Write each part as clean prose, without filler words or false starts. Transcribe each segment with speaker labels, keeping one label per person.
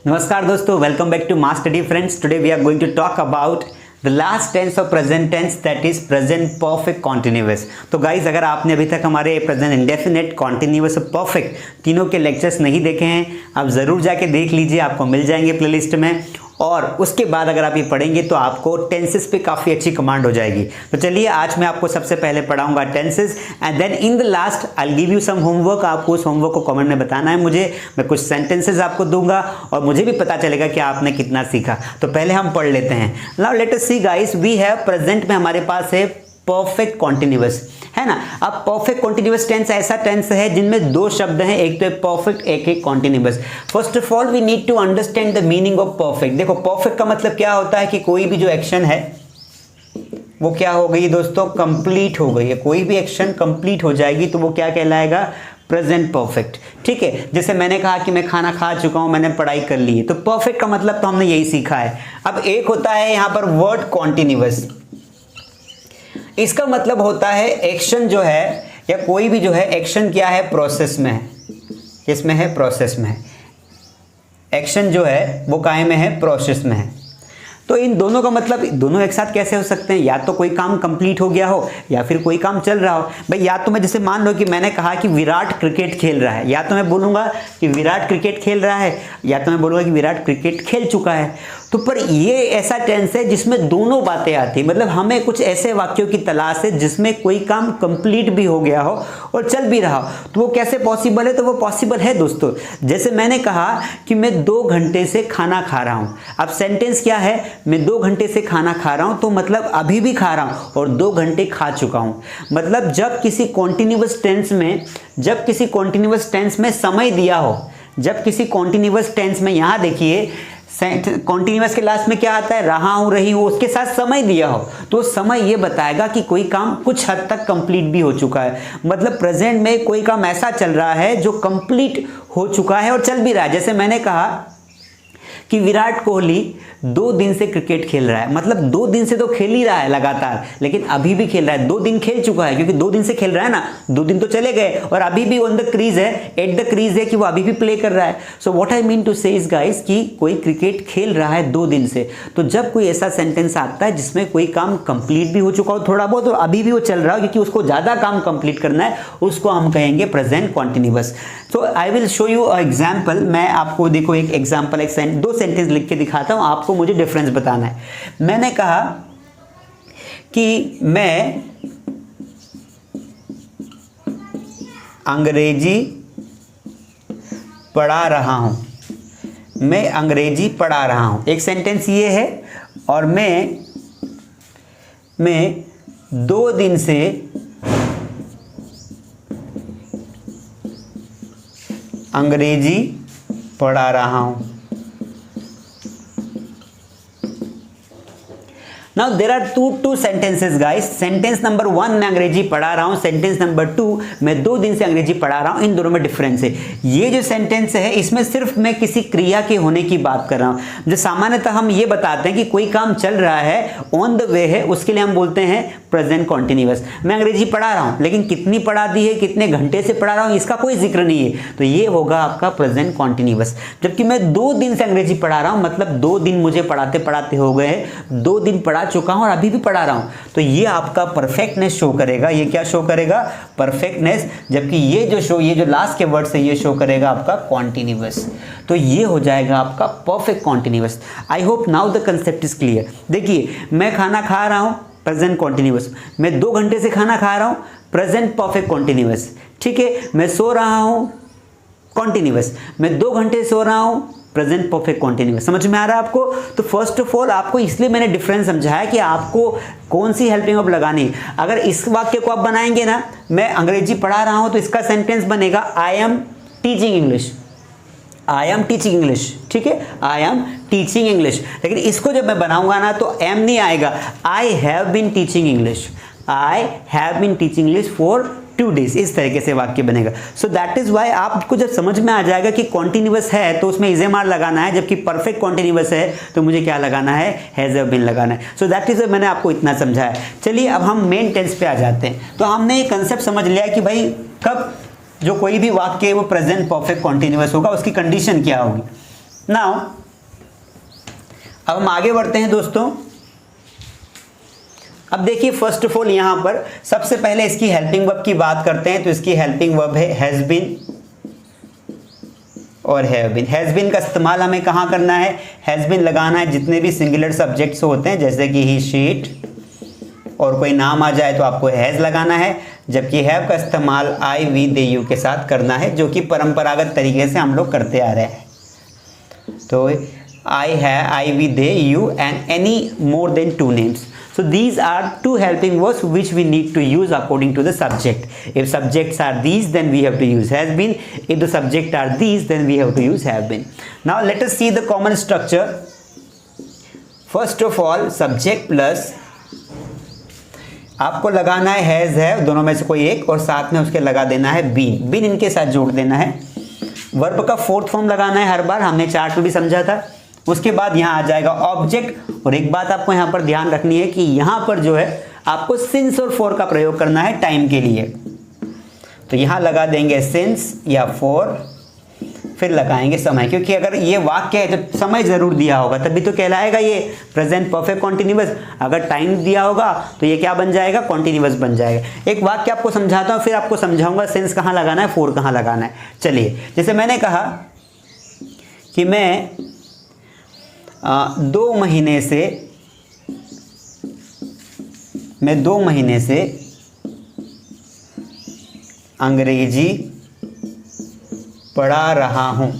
Speaker 1: नमस्कार दोस्तों, welcome back to Mass Study friends. Today we are going to talk about the last tense of present tense, that is present perfect continuous. तो guys, अगर आपने अभी तक हमारे present indefinite, continuous और perfect तीनों के लेक्चर्स नहीं देखे हैं, आप ज़रूर जाके देख लीजिए, आपको मिल जाएंगे प्लेलिस्ट में। और उसके बाद अगर आप ये पढ़ेंगे तो आपको टेंसेस पे काफ़ी अच्छी कमांड हो जाएगी। तो चलिए, आज मैं आपको सबसे पहले पढ़ाऊंगा tenses and then in the last I will give you some homework. आपको उस होमवर्क को कमेंट में बताना है मुझे। मैं कुछ सेंटेंसेस आपको दूंगा और मुझे भी पता चलेगा कि आपने कितना सीखा। तो पहले हम पढ़ लेते हैं। Now let us see guys, we have present में हमारे पास है परफेक्ट कॉन्टिन्यूअस, है ना। अब परफेक्ट कॉन्टिन्यूअस टेंस ऐसा टेंस है जिनमें दो शब्द हैं, एक तो है परफेक्ट, एक है continuous. First of all we need to understand the meaning of perfect. देखो, परफेक्ट का मतलब क्या होता है कि कोई भी जो एक्शन है वो क्या हो गई दोस्तों, कंप्लीट हो गई है। कोई भी एक्शन कंप्लीट हो जाएगी तो वो क्या कहलाएगा, प्रेजेंट परफेक्ट। ठीक है, जैसे मैंने कहा कि मैं खाना खा चुका हूं, मैंने पढ़ाई कर ली है, तो परफेक्ट का मतलब तो हमने यही सीखा है। अब एक होता है यहां पर वर्ड कॉन्टिन्यूअस। इसका मतलब होता है एक्शन जो है या कोई भी जो है एक्शन क्या है, प्रोसेस में है। किसमें है, प्रोसेस में है। एक्शन जो है वो काहे में है, प्रोसेस में है। तो इन दोनों का मतलब दोनों एक साथ कैसे हो सकते हैं, या तो कोई काम कंप्लीट हो गया हो या फिर कोई काम चल रहा हो। भाई, या तो मैं जैसे मान लो कि मैंने कहा कि विराट क्रिकेट खेल रहा है, या तो मैं बोलूंगा कि विराट क्रिकेट खेल रहा है, या तो मैं बोलूंगा कि विराट क्रिकेट खेल चुका है। तो पर ये ऐसा टेंस है जिसमें दोनों बातें आती, मतलब हमें कुछ ऐसे वाक्यों की तलाश है जिसमें कोई काम कंप्लीट भी हो गया हो और चल भी रहा हो। तो वो कैसे पॉसिबल है, तो वो पॉसिबल है दोस्तों। जैसे मैंने कहा कि मैं 2 घंटे से खाना खा रहा हूं। अब सेंटेंस क्या है, मैं 2 घंटे से खाना खा रहा हूं, तो मतलब अभी भी खा रहा हूं और 2 घंटे खा चुका हूं। मतलब जब किसी कॉन्टिन्यूअस टेंस में समय दिया हो, जब किसी कॉन्टिन्यूअस टेंस में, यहां देखिए कॉन्टिन्यूअस के लास्ट में क्या आता है, रहा हूं, रही हूं, उसके साथ समय दिया हो तो समय ये बताएगा कि कोई काम कुछ हद तक कंप्लीट भी हो चुका है। मतलब प्रेजेंट में कोई काम ऐसा चल रहा है जो कंप्लीट हो चुका है और चल भी रहा है। जैसे मैंने कहा कि विराट कोहली 2 दिन से क्रिकेट खेल रहा है, मतलब 2 दिन से तो खेल ही रहा है लगातार, लेकिन अभी भी खेल रहा है। 2 दिन खेल चुका है, क्योंकि 2 दिन से खेल रहा है ना, 2 दिन तो चले गए और अभी भी ऑन द क्रीज है, एट द क्रीज है कि वो अभी भी प्ले कर रहा है। So what I mean to say is guys कि कोई क्रिकेट खेल रहा है 2 दिन से। तो जब कोई ऐसा सेंटेंस आता है जिसमें कोई काम कंप्लीट भी हो चुका हो थोड़ा बहुत और अभी भी वो चल रहा हो, क्योंकि उसको ज्यादा काम कंप्लीट करना है, उसको हम कहेंगे प्रेजेंट कॉन्टिन्यूअस। तो I will show you example. मैं आपको देखो एक एग्जाम्पल, 2 सेंटेंस लिख के दिखाता हूं, आपको मुझे डिफरेंस बताना है। मैंने कहा कि मैं अंग्रेजी पढ़ा रहा हूं, मैं अंग्रेजी पढ़ा रहा हूं, एक सेंटेंस ये है। और मैं 2 दिन से अंग्रेजी पढ़ा रहा हूं। Now there are two sentences guys. Sentence number 1 मैं अंग्रेजी पढ़ा रहा हूं, सेंटेंस नंबर 2 मैं 2 दिन से अंग्रेजी पढ़ा रहा हूं। इन दोनों में डिफरेंस है। ये जो सेंटेंस है इसमें सिर्फ मैं किसी क्रिया के होने की बात कर रहा हूं। जो सामान्यतः हम ये बताते हैं कि कोई काम चल रहा है, ऑन द वे है, उसके लिए हम बोलते हैं प्रेजेंट कॉन्टिन्यूअस। मैं अंग्रेजी पढ़ा रहा हूं, लेकिन कितनी पढ़ा दी है, कितने घंटे से पढ़ा रहा हूं, इसका कोई जिक्र नहीं है, तो ये होगा आपका प्रेजेंट कॉन्टिन्यूअस। जबकि मैं 2 दिन से अंग्रेजी पढ़ा रहा हूं, मतलब 2 दिन मुझे पढ़ाते पढ़ाते हो गए, 2 दिन पढ़ा चुका हूं और अभी भी पढ़ा रहा हूं, तो ये आपका परफेक्टनेस शो करेगा। ये क्या शो करेगा, परफेक्टनेस। जबकि ये जो लास्ट के वर्ड है ये शो करेगा आपका कॉन्टिन्यूअस। तो ये हो जाएगा आपका perfect continuous. I hope now the concept is clear. देखिए, मैं खाना खा रहा हूं, प्रेजेंट कॉन्टिन्यूअस। मैं 2 घंटे से खाना खा रहा हूं, प्रेजेंट परफेक्ट कॉन्टिन्यूअस। ठीक है, मैं सो रहा हूं, कॉन्टिन्यूअस। मैं 2 घंटे सो रहा हूं, प्रेजेंट परफेक्ट कॉन्टिन्यूअस। समझ में आ रहा है आपको। तो फर्स्ट ऑफ ऑल आपको इसलिए मैंने डिफरेंस समझाया कि आपको कौन सी हेल्पिंग वर्ब लगानी है। अगर इस वाक्य को आप बनाएंगे ना, मैं अंग्रेजी पढ़ा रहा हूं, तो इसका सेंटेंस बनेगा I am teaching English. I am teaching English, ठीक है, आई एम टीचिंग इंग्लिश। लेकिन इसको जब मैं बनाऊंगा ना तो एम नहीं आएगा, I have been teaching English, I have been teaching English for 2 days। इस तरीके से वाक्य बनेगा। सो दैट इज वाई आपको जब समझ में आ जाएगा कि कॉन्टिन्यूअस है तो उसमें इज एम आर लगाना है, जबकि परफेक्ट कॉन्टिन्यूअस है तो मुझे क्या लगाना है, हैज हैव बीन लगाना है। सो दैट इज, मैंने आपको इतना समझाया। चलिए अब हम मेन टेंस पे आ जाते हैं। तो हमने ये कंसेप्ट समझ लिया कि भाई कब जो कोई भी वाक्य है वो प्रेजेंट परफेक्ट कॉन्टिन्यूअस होगा, उसकी कंडीशन क्या होगी। नाउ अब हम आगे बढ़ते हैं दोस्तों। अब देखिए फर्स्ट ऑफ ऑल यहां पर सबसे पहले इसकी हेल्पिंग वर्ब की बात करते हैं। तो इसकी हेल्पिंग वर्ब है हैज बीन और हैव बीन। हैज बीन का इस्तेमाल हमें कहाँ करना है? हैज बीन लगाना है जितने भी सिंगुलर सब्जेक्ट्स होते हैं, जैसे कि ही, शीट, और कोई नाम आ जाए तो आपको हैज लगाना है। जबकि हैव का इस्तेमाल आई, वी, दे, यू के साथ करना है, जो कि परंपरागत तरीके से हम लोग करते आ रहे हैं। तो आई है, I, we, they, you and any more than 2 names. So these are 2 helping verbs which we need to use according to the subject. If subjects are these, then we have to use has been. If the subject are these, then we have to use have been. Now let us see the common structure. First of all, subject plus आपको लगाना है has, है, दोनों में से कोई एक, और साथ में उसके लगा देना है बीन. बीन इनके साथ जोड़ देना है. वर्ब का 4th फॉर्म लगाना है हर बार, हमने चार्ट में भी समझा था. उसके बाद यहाँ आ जाएगा ऑब्जेक्ट. और एक बात आपको यहाँ पर ध्यान रखनी है कि यहाँ पर जो है आपको सिंस और फॉर का प्रयोग करना है टाइम के लिए. तो यहाँ लगा देंगे सिंस या फॉर, फिर लगाएंगे समय, क्योंकि अगर ये वाक्य है तो समय जरूर दिया होगा तभी तो कहलाएगा ये प्रेजेंट परफेक्ट कॉन्टिन्यूअस. अगर टाइम दिया होगा तो ये क्या बन जाएगा? कॉन्टिन्यूअस बन जाएगा. एक वाक्य आपको समझाता हूँ, फिर आपको समझाऊंगा सिंस कहाँ लगाना है, फॉर कहाँ लगाना है. चलिए, जैसे मैंने कहा कि मैं 2 महीने से अंग्रेजी पढ़ा रहा हूं.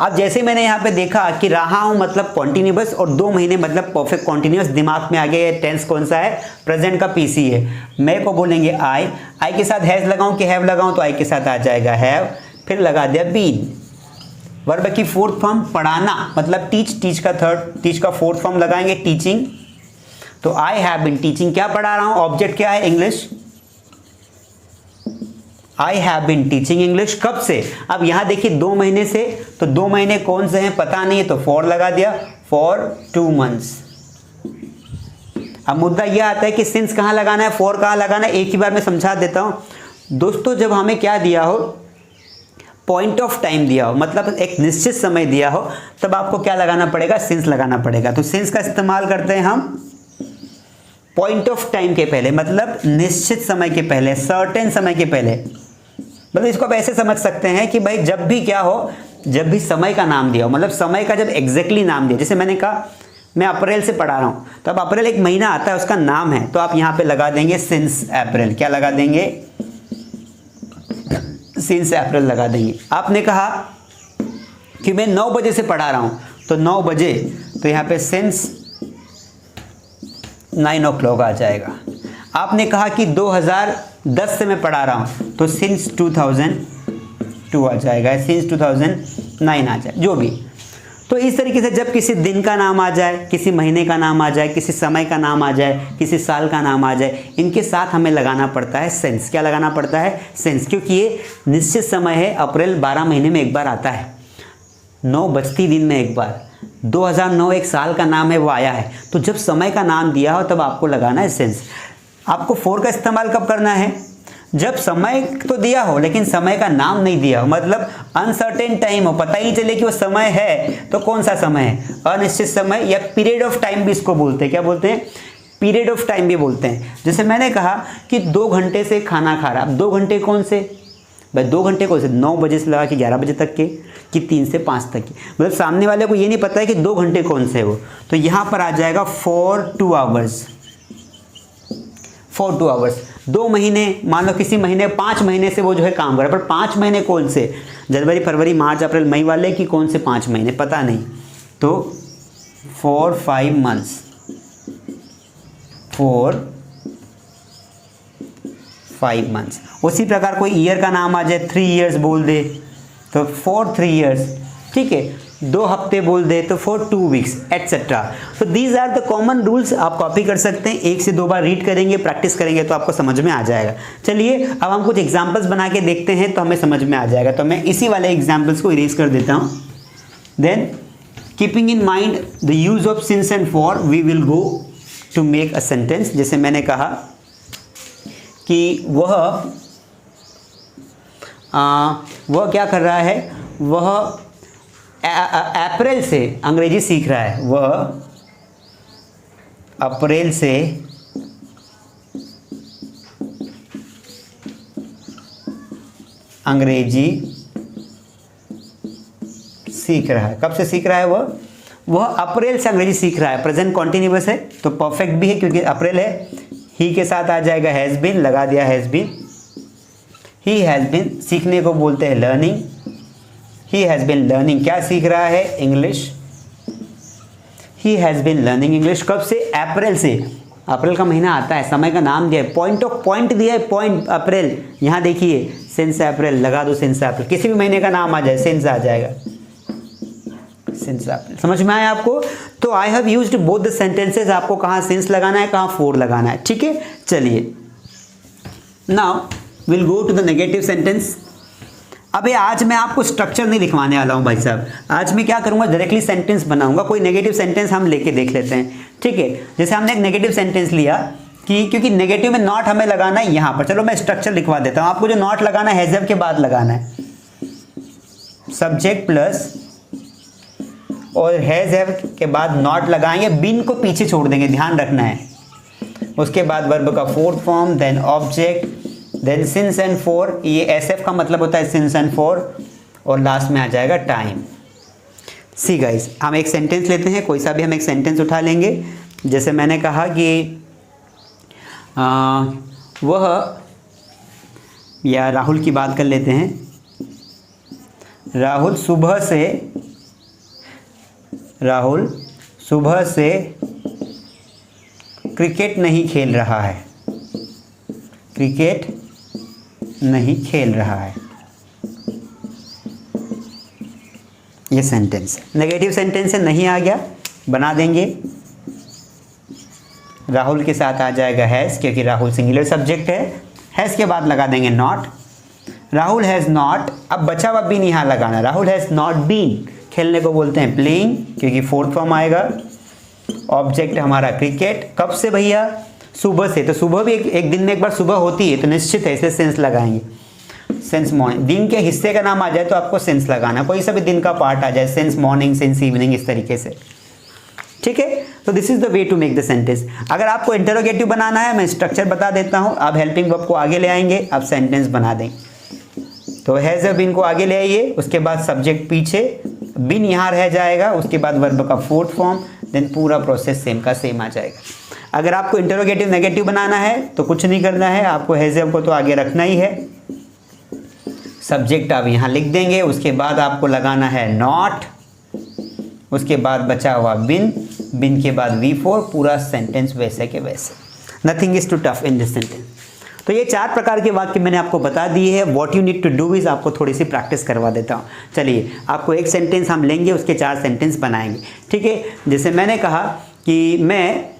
Speaker 1: अब जैसे मैंने यहां पे देखा कि रहा हूं मतलब कॉन्टिन्यूअस और 2 महीने मतलब परफेक्ट कॉन्टिन्यूअस, दिमाग में आ गया टेंस कौन सा है? प्रेजेंट का पीसी है. मैं को बोलेंगे आई, आई के साथ हैज लगाऊं कि हैव लगाऊं? तो आई के साथ आ जाएगा हैव, फिर लगा दिया बीन. वर्ब की 4th फॉर्म पढ़ाना मतलब टीच, टीच का 4th फॉर्म लगाएंगे टीचिंग. तो आई हैव बीन टीचिंग, क्या पढ़ा रहा हूं? ऑब्जेक्ट क्या है? English. I have been teaching English. कब से? अब यहां देखिए 2 महीने से, तो 2 महीने कौन से हैं पता नहीं है, तो फॉर लगा दिया, फॉर 2 मंथ्स. अब मुद्दा यह आता है कि सिंस कहां लगाना है, फॉर कहां लगाना है. एक ही बार मैं समझा देता हूं दोस्तों. जब हमें क्या दिया हो, पॉइंट ऑफ टाइम दिया हो, मतलब एक निश्चित समय दिया हो, तब आपको क्या लगाना पड़ेगा? सिंस लगाना पड़ेगा. तो सिंस का इस्तेमाल करते हैं हम पॉइंट ऑफ टाइम के पहले, मतलब निश्चित समय के पहले, सर्टेन समय के पहले. मतलब इसको आप ऐसे समझ सकते हैं कि भाई जब भी क्या हो, जब भी समय का नाम दिया हो, मतलब समय का जब एग्जैक्टली नाम दिया. जैसे मैंने कहा मैं अप्रैल से पढ़ा रहा हूं, तो अब अप्रैल एक महीना आता है, उसका नाम है, तो आप यहां पे लगा देंगे सिंस अप्रैल. क्या लगा देंगे? सिंस अप्रैल लगा देंगे. आपने कहा कि मैं 9 बजे से पढ़ा रहा हूं, तो 9 बजे, तो यहां पे सिंस 9 o'clock आ जाएगा. आपने कहा कि 2010 से मैं पढ़ा रहा हूं, तो सिंस 2002 आ जाएगा, सिंस 2009 आ जाए, जो भी. तो इस तरीके से जब किसी दिन का नाम आ जाए, किसी महीने का नाम आ जाए, किसी समय का नाम आ जाए, किसी साल का नाम आ जाए, इनके साथ हमें लगाना पड़ता है सेंस. क्या लगाना पड़ता है? सेंस. क्योंकि ये निश्चित समय है. अप्रैल 12 महीने में एक बार आता है, 9 बजती दिन में एक बार. 2009 एक साल का नाम है, वो आया है. तो जब समय का नाम दिया हो तब आपको लगाना है सेंस. आपको फॉर का इस्तेमाल कब करना है? जब समय तो दिया हो लेकिन समय का नाम नहीं दिया हो, मतलब अनसर्टेन टाइम हो, पता ही चले कि वो समय है, तो कौन सा समय है? अनिश्चित समय, या पीरियड ऑफ टाइम भी इसको बोलते हैं. क्या बोलते हैं? पीरियड ऑफ टाइम भी बोलते हैं. जैसे मैंने कहा कि 2 घंटे से खाना खा रहा. अब 2 घंटे कौन से भाई? 2 घंटे कौन से? 9 बजे से लगा कि 11 बजे तक के, कि 3 से 5 तक के. मतलब सामने वाले को ये नहीं पता है कि 2 घंटे कौन से हो. तो यहाँ पर आ जाएगा फॉर 2 आवर्स. For 2 hours. 2 महीने, मान लो किसी महीने 5 महीने से वो जो है काम कर रहा है, पर 5 महीने कौन से? जनवरी, फरवरी, मार्च, अप्रैल, मई वाले की कौन से 5 महीने पता नहीं. तो फॉर 5 मंथ्स, फॉर 5 मंथ्स. उसी प्रकार कोई ईयर का नाम आ जाए, 3 years बोल दे तो फॉर 3 years. ठीक है. 2 हफ्ते बोल दे तो फॉर 2 weeks, एटसेट्रा. तो these are the common rules. आप कॉपी कर सकते हैं, 1 से 2 बार रीड करेंगे, प्रैक्टिस करेंगे तो आपको समझ में आ जाएगा. चलिए अब हम कुछ एग्जांपल्स बना के देखते हैं तो हमें समझ में आ जाएगा. तो मैं इसी वाले एग्जांपल्स को इरेज कर देता हूं. Then keeping in mind the use of since and for, we will go to make a sentence. जैसे मैंने कहा कि वह क्या कर रहा है? वह अप्रैल से अंग्रेजी सीख रहा है, वह अप्रैल से अंग्रेजी सीख रहा है। कब से सीख रहा है? वह अप्रैल से अंग्रेजी सीख रहा है। प्रेजेंट कॉन्टिन्यूअस है तो परफेक्ट भी है क्योंकि अप्रैल है। ही के साथ आ जाएगा हैज़ बीन, लगा दिया has been. He has been, सीखने को बोलते हैं learning. He has been learning, क्या सीख रहा है? English. He has been learning English. कब से? अप्रैल से। अप्रैल का महीना आता है, समय का नाम दिया है, पॉइंट दिया है, पॉइंट अप्रैल। यहाँ देखिए सिंस अप्रैल, लगा दो सिंस अप्रैल, किसी भी महीने का नाम आ जाए सिंस आ जाएगा, सिंस अप्रैल। समझ में आया आपको? तो I have used both the sentences. आपको कहाँ सिंस लगाना है, कहाँ फॉर लगाना है, ठीक है। चलिए now will go to the negative sentence. अबे आज मैं आपको स्ट्रक्चर नहीं लिखवाने वाला हूँ भाई साहब। आज मैं क्या करूँगा, डायरेक्टली सेंटेंस बनाऊंगा। कोई नेगेटिव सेंटेंस हम लेके देख लेते हैं, ठीक है। जैसे हमने एक नेगेटिव सेंटेंस लिया कि क्योंकि नेगेटिव में नॉट हमें लगाना है यहाँ पर। चलो मैं स्ट्रक्चर लिखवा देता हूँ आपको। जो नॉट लगाना है हैज़ के बाद लगाना है, सब्जेक्ट प्लस और हैज़ हैव के बाद नॉट लगाएंगे, बीन को पीछे छोड़ देंगे, ध्यान रखना है। उसके बाद वर्ब का fourth form, then object, then since and for. ये एसएफ का मतलब होता है सिंस एंड फॉर, और लास्ट में आ जाएगा टाइम। सी गाइस, हम एक सेंटेंस लेते हैं, कोई सा भी हम एक सेंटेंस उठा लेंगे। जैसे मैंने कहा कि वह, या राहुल की बात कर लेते हैं। राहुल सुबह से क्रिकेट नहीं खेल रहा है, क्रिकेट नहीं खेल रहा है। ये सेंटेंस नेगेटिव सेंटेंस है, नहीं आ गया, बना देंगे। राहुल के साथ आ जाएगा हैज़, क्योंकि राहुल सिंगुलर सब्जेक्ट है। हैज़ के बाद लगा देंगे नॉट। राहुल हैज़ नॉट, अब बचा हुआ बीन यहाँ लगाना। राहुल हैज़ नॉट बीन, खेलने को बोलते हैं प्लेइंग, क्योंकि फोर्थ फॉर्म आएगा। ऑब्जेक्ट हमारा क्रिकेट। कब से भैया? सुबह से। तो सुबह भी एक दिन में एक बार सुबह होती है, तो निश्चित है, इसलिए सेंस लगाएंगे। सेंस मॉर्निंग, दिन के हिस्से का नाम आ जाए तो आपको सेंस लगाना, कोई सा भी दिन का पार्ट आ जाए, सेंस मॉर्निंग, सेंस इवनिंग, इस तरीके से, ठीक है। तो this is the way to make the sentence. अगर आपको इंटरोगेटिव बनाना है, मैं स्ट्रक्चर बता देता हूँ। आप हेल्पिंग वर्ब को आगे ले आएंगे, आप सेंटेंस बना देंगे। तो हैज़ बीन को आगे ले आइए, उसके बाद सब्जेक्ट पीछे, बीन यहाँ रह जाएगा, उसके बाद वर्ब का फोर्थ फॉर्म, देन पूरा प्रोसेस सेम का सेम आ जाएगा। अगर आपको इंटरोगेटिव नेगेटिव बनाना है तो कुछ नहीं करना है, आपको हैज़ को तो आगे रखना ही है। सब्जेक्ट आप यहाँ लिख देंगे, उसके बाद आपको लगाना है नॉट, उसके बाद बचा हुआ बिन, बिन के बाद V4, पूरा सेंटेंस वैसे के वैसे। Nothing is too tough in this sentence. तो ये 4 प्रकार के वाक्य मैंने आपको बता दिए हैं। What you need to do is, आपको थोड़ी सी प्रैक्टिस करवा देता हूँ। चलिए, आपको एक सेंटेंस हम लेंगे, उसके 4 सेंटेंस बनाएंगे, ठीक है। जैसे मैंने कहा कि मैं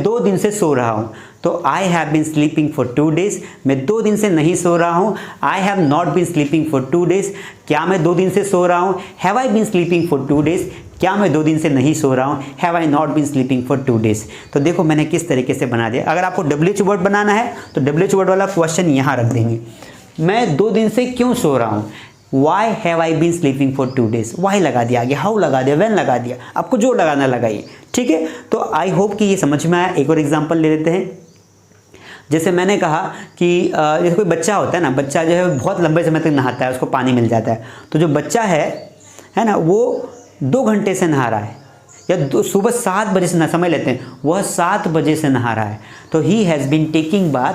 Speaker 1: 2 दिन से सो रहा हूँ, तो I have been sleeping for 2 days. मैं 2 दिन से नहीं सो रहा हूँ। I have not been sleeping for 2 days. क्या मैं 2 दिन से सो रहा हूँ? Have I been sleeping for 2 days. क्या मैं 2 दिन से नहीं सो रहा हूँ? Have I not been sleeping for 2 days. तो देखो मैंने किस तरीके से बना दिया। अगर आपको WH वर्ड बनाना है तो WH वर्ड वाला क्वेश्चन यहाँ रख देंगे। मैं 2 दिन से क्यों सो रहा हूँ? Why have I been sleeping for 2 days? Why लगा दिया, आगे how लगा दिया, when लगा दिया, आपको जो लगाना लगाइए, ठीक है। तो आई होप कि ये समझ में आया। एक और एग्जांपल ले लेते हैं। जैसे मैंने कहा कि जैसे कोई बच्चा होता है ना, बच्चा जो है बहुत लंबे समय तक नहाता है, उसको पानी मिल जाता है। तो जो बच्चा है ना, वो 2 घंटे से नहा रहा है, या सुबह 7 बजे से समझ लेते हैं, वह 7 बजे से नहा रहा है। तो he has been taking bath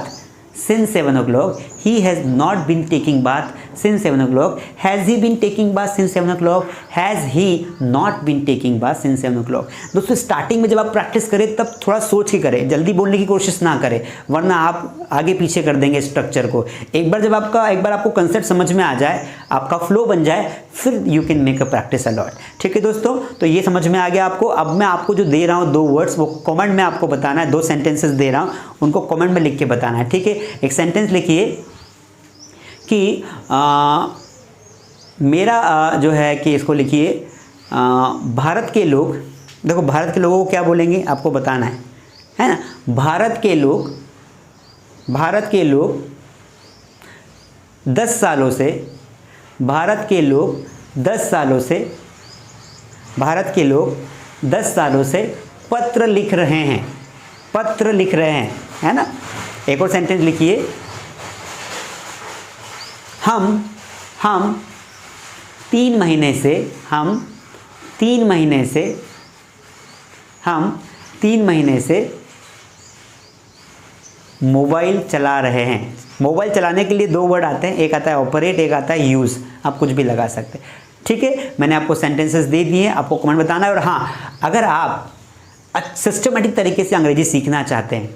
Speaker 1: since 7 o'clock. He has not been taking bath since 7 o'clock. Has he been taking bath since 7 o'clock? Has he not been taking bath since 7 o'clock? दोस्तों, स्टार्टिंग में जब आप practice करें तब थोड़ा सोच के करें, जल्दी बोलने की कोशिश ना करें, वरना आप आगे पीछे कर देंगे स्ट्रक्चर को। एक बार आपको कंसेप्ट समझ में आ जाए, आपका फ्लो बन जाए, फिर you can make a practice a lot, ठीक है दोस्तों। तो ये समझ में आ गया आपको। अब मैं आपको जो दे रहा हूँ 2 वर्ड्स, वो कमेंट में आपको बताना है। 2 सेंटेंसेस दे रहा हूँ, उनको कमेंट में लिख के बताना है, ठीक है। एक सेंटेंस लिखिए कि मेरा जो है कि इसको लिखिए, भारत के लोग, देखो भारत के लोगों को क्या बोलेंगे आपको बताना है ना। भारत के लोग 10 सालों से, भारत के लोग 10 सालों से भारत के लोग 10 सालों से पत्र लिख रहे हैं, पत्र लिख रहे हैं, है ना। एक और सेंटेंस लिखिए, हम 3 महीने से मोबाइल चला रहे हैं। मोबाइल चलाने के लिए 2 वर्ड आते हैं, एक आता है ऑपरेट, एक आता है यूज़। आप कुछ भी लगा सकते हैं, ठीक है। मैंने आपको सेंटेंसेस दे दिए, आपको कमेंट बताना है। और हाँ, अगर आप सिस्टमेटिक तरीके से अंग्रेजी सीखना चाहते हैं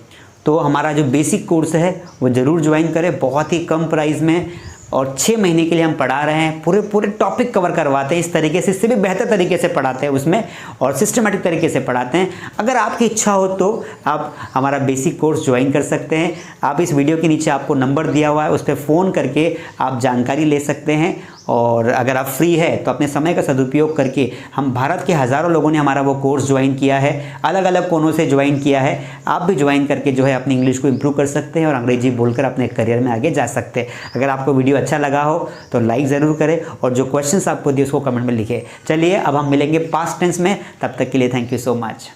Speaker 1: तो हमारा जो बेसिक कोर्स है वो ज़रूर ज्वाइन करें, बहुत ही कम प्राइस में, और 6 महीने के लिए हम पढ़ा रहे हैं। पूरे टॉपिक कवर करवाते हैं इस तरीके से, इससे भी बेहतर तरीके से पढ़ाते हैं उसमें, और सिस्टमेटिक तरीके से पढ़ाते हैं। अगर आपकी इच्छा हो तो आप हमारा बेसिक कोर्स ज्वाइन कर सकते हैं। आप इस वीडियो के नीचे आपको नंबर दिया हुआ है, उस पर फ़ोन करके आप जानकारी ले सकते हैं। और अगर आप फ्री है तो अपने समय का सदुपयोग करके, हम भारत के हज़ारों लोगों ने हमारा वो कोर्स ज्वाइन किया है, अलग अलग कोनों से ज्वाइन किया है। आप भी ज्वाइन करके जो है अपनी इंग्लिश को इम्प्रूव कर सकते हैं और अंग्रेजी बोलकर अपने करियर में आगे जा सकते हैं। अगर आपको वीडियो अच्छा लगा हो तो लाइक ज़रूर करें, और जो क्वेश्चंस आपको दिए उसको कमेंट में लिखें। चलिए अब हम मिलेंगे पास्ट टेंस में, तब तक के लिए थैंक यू सो मच।